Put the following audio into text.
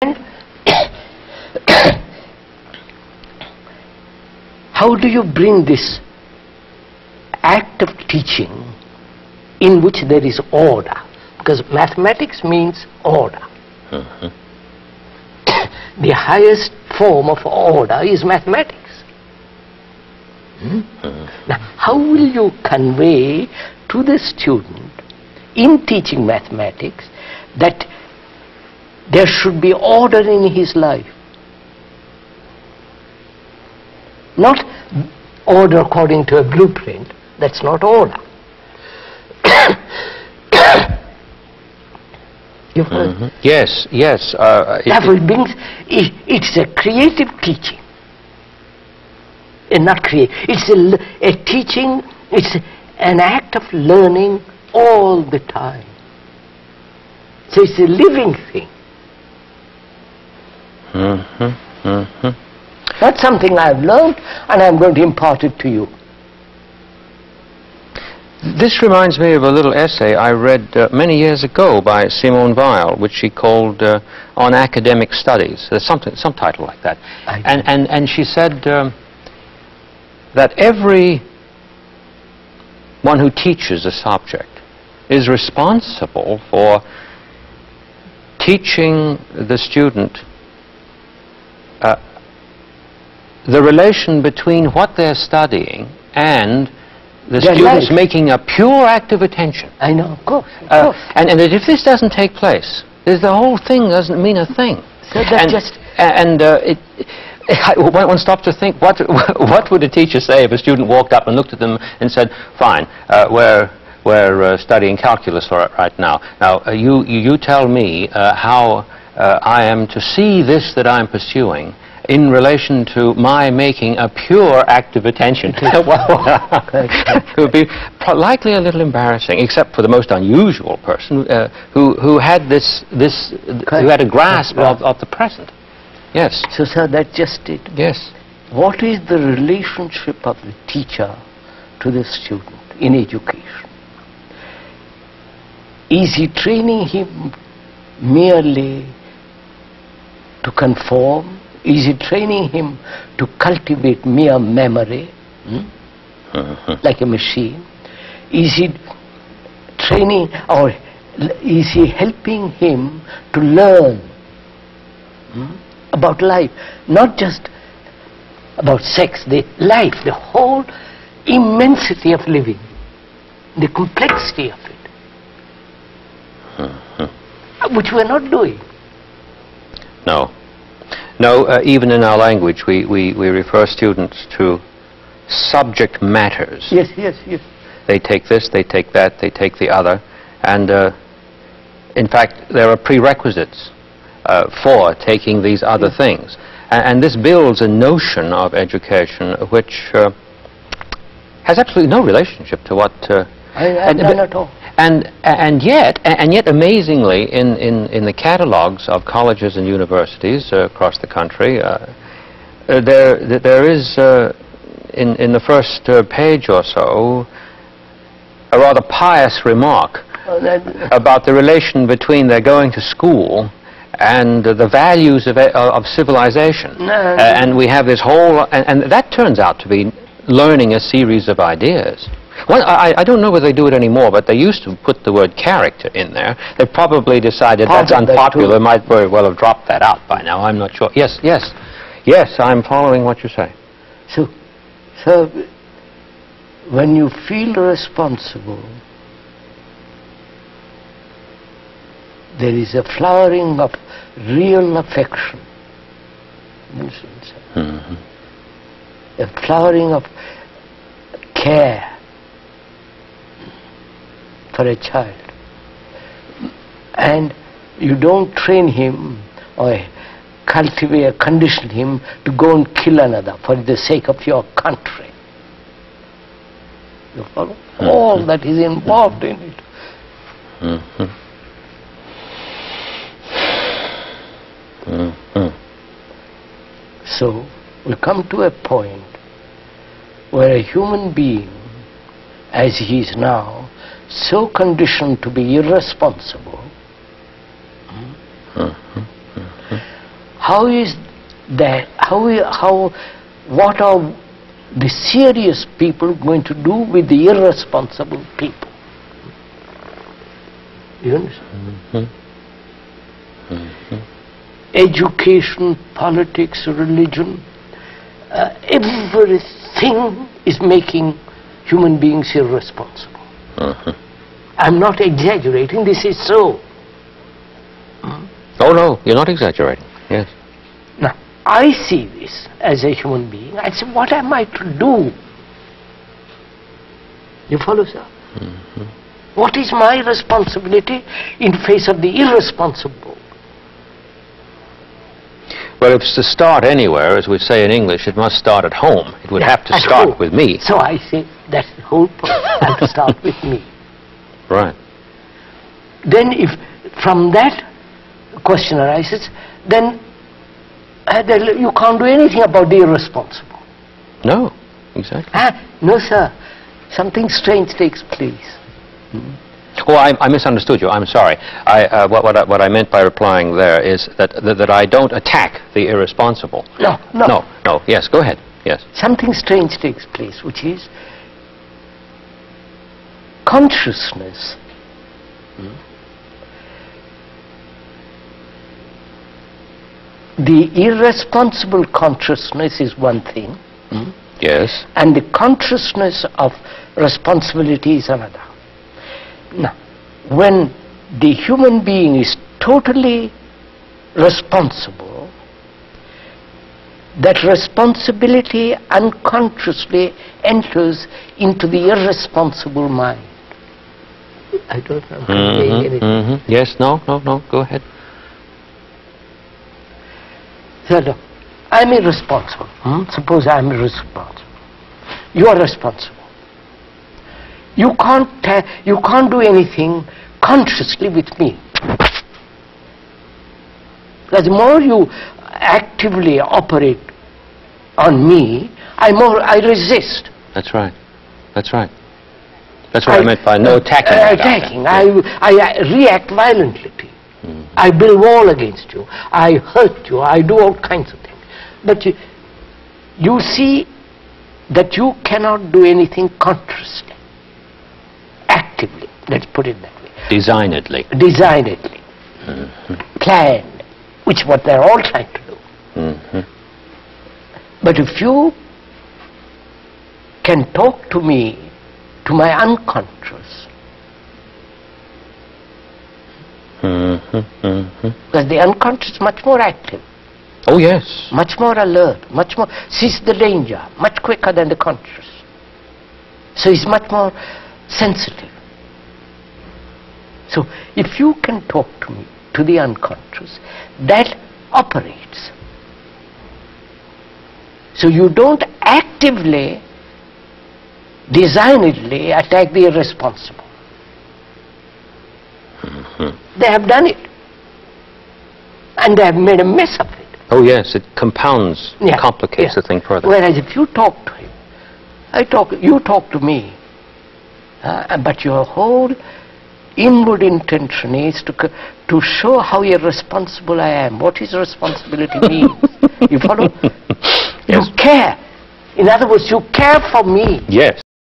And how do you bring this act of teaching in which there is order? Because mathematics means order. The highest form of order is mathematics. Now, how will you convey to the student in teaching mathematics that there should be order in his life? Not order according to a blueprint. That's not order. You've heard? Yes, yes. It's a creative teaching. Not create. It's a teaching. It's an act of learning all the time. So it's a living thing. That's something I've learned, and I'm going to impart it to you. This reminds me of a little essay I read many years ago by Simone Weil, which she called On Academic Studies. There's some title like that. And she said that every one who teaches a subject is responsible for teaching the student the relation between what they're studying and the students making a pure act of attention. I know, of course. And that if this doesn't take place, the whole thing doesn't mean a thing. So that's one stops to think, what would a teacher say if a student walked up and looked at them and said, fine, we're studying calculus right now. Now, you tell me how I am to see this that I'm pursuing in relation to my making a pure act of attention. It would be likely a little embarrassing, except for the most unusual person who had who had a grasp of the present. Yes. So, sir, that's just it. Yes. What is the relationship of the teacher to the student in education? Is he training him merely to conform? Is he training him to cultivate mere memory, like a machine? Is he training, or is he helping him to learn about life? Not just about sex, life, the whole immensity of living, the complexity of it, which we're not doing. No. No, even in our language, we refer students to subject matters. Yes, yes, yes. They take this, they take that, they take the other. And in fact, there are prerequisites for taking these other things. And this builds a notion of education which has absolutely no relationship to what... none at all. And yet, amazingly, in the catalogues of colleges and universities across the country, there is, in the first page or so, a rather pious remark about the relation between their going to school and the values of civilization. And we have this whole, and that turns out to be learning a series of ideas. Well, I don't know whether they do it anymore, but they used to put the word character in there. They probably decided that's unpopular, might very well have dropped that out by now, I'm not sure. Yes, yes, yes, I'm following what you say. So, when you feel responsible, there is a flowering of real affection. A flowering of care for a child, and you don't train him or cultivate, condition him to go and kill another for the sake of your country. You follow? All that is involved in it. So we come to a point where a human being, as he is now, so conditioned to be irresponsible, how is that, what are the serious people going to do with the irresponsible people? You understand? Education, politics, religion, everything is making human beings irresponsible. I'm not exaggerating, this is so. Oh no, you're not exaggerating, yes. Now, I see this as a human being. I say, what am I to do? You follow, sir? What is my responsibility in face of the irresponsible? Well, if it's to start anywhere, as we say in English, it must start at home. It would have to start with me. So I say, that's the whole point. I have to start with me. Right. Then if from that question arises, then you can't do anything about the irresponsible. No, exactly. No, sir. Something strange takes place. Oh, I misunderstood you. I'm sorry. What I meant by replying there is that I don't attack the irresponsible. No. No. Yes, go ahead. Yes. Something strange takes place, which is consciousness. The irresponsible consciousness is one thing. Yes. And the consciousness of responsibility is another. Now, when the human being is totally responsible, that responsibility unconsciously enters into the irresponsible mind. I don't know if I'm saying anything. Yes, no, go ahead. So, look, I'm irresponsible. Suppose I'm irresponsible. You are responsible. You can't do anything consciously with me. Because the more you actively operate on me, I resist. That's right. That's right. That's what I meant by no attacking. Attacking. I react violently to you. I build wall against you. I hurt you. I do all kinds of things. But you see that you cannot do anything consciously. Actively, let's put it that way. Designedly. Designedly. Planned, which is what they're all trying to do. But if you can talk to me, to my unconscious, because the unconscious is much more active. Oh yes. Much more alert, much more sees the danger, much quicker than the conscious. So it's much more sensitive. So if you can talk to me, to the unconscious, that operates. So you don't actively, designedly attack the irresponsible. They have done it. And they have made a mess of it. Oh yes, it compounds, complicates the thing further. Whereas if you talk to him, you talk to me, but your whole inward intention is to show how irresponsible I am, what his responsibility means. You follow? Yes. You care. In other words, you care for me. Yes.